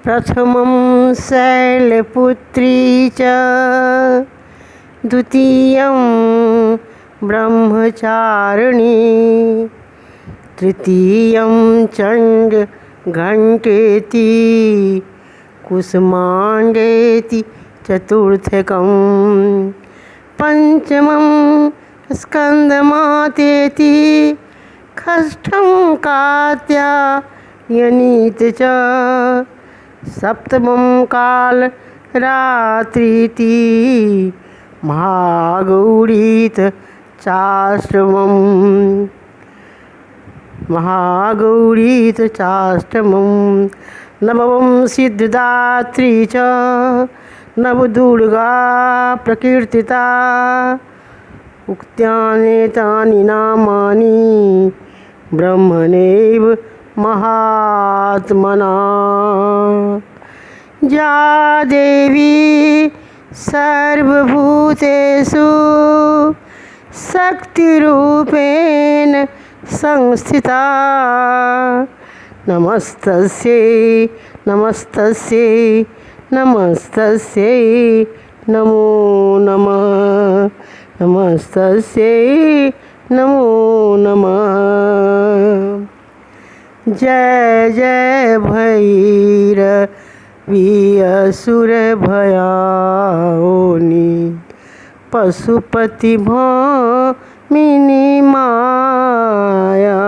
प्रथमं शैलपुत्री च द्वितीयं ब्रह्मचारिणी तृतीयं चण्डघण्टेति कुसुमाण्डेति चतुर्थकं पंचमं स्कंदमातेति षष्ठं कात्यायनीति च सप्तमं कालरात्रीति महागौरीति चाष्टमं नवमं सिद्धिदात्री च नवदुर्गा प्रकीर्तिता उक्त्यानेतानि नामानि ब्रह्मणैव महात्मना। या देवी सर्वभूतेषु शक्तिरूपेण संस्थिता नमस्तस्यै नमस्तस्यै नमस्तस्यै नमो नमः नमस्तस्यै नमो नमः। जय जय भैरवी असुर भयाओनि पशुपति भामिनी माया।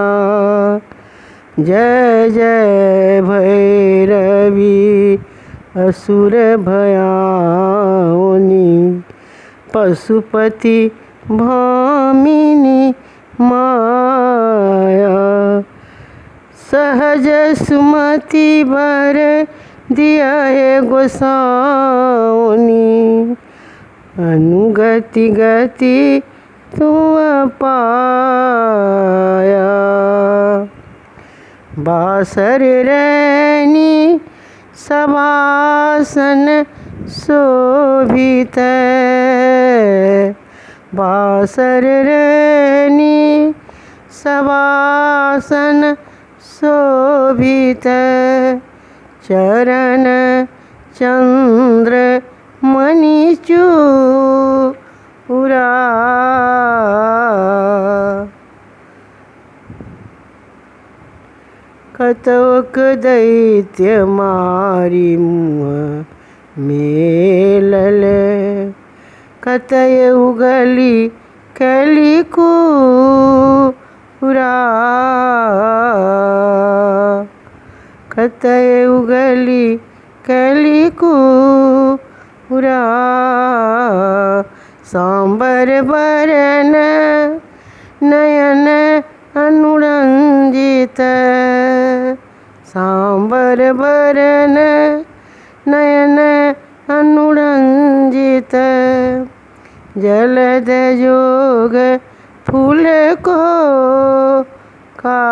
जय जय भैरवी असुर भयाओनि पशुपति भामिनी माया। सहज सुमति वर दिया है गोसाउनी अनुगति गति तू पाया। बासर रैनी सवासन शोभित बासर रैनी सवासन शोभित चरण चंद्र मणिचूरा। कतौक दैत्य मारी मुँह मेलल कतय उगली कलिकुरा। कतय उगली कलिकुरा। सांबर बरन नयन अनुरंजित सांबर बरन नयन अनुरंजित जलद जोग फूल को का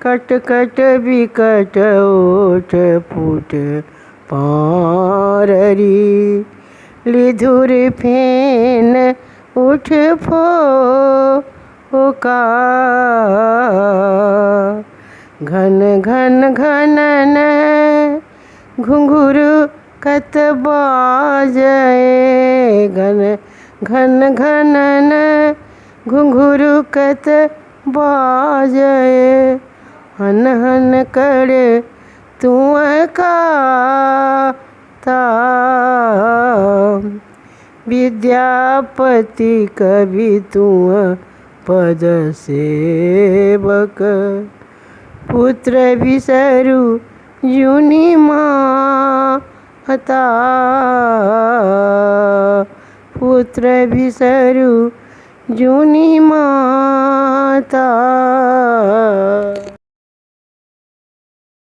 कट कट विकट ओठ फूट पाररी लिधुर फेन उठ फोका। घन घन घनन घुंघरू कत बाजए घन घन घनन घुंघरू कत बाजए हन हन कर तू का ता। विद्यापति कवि तू पद सेवक पुत्र विसरु जुनि माता पुत्र विसरु जुनि माता।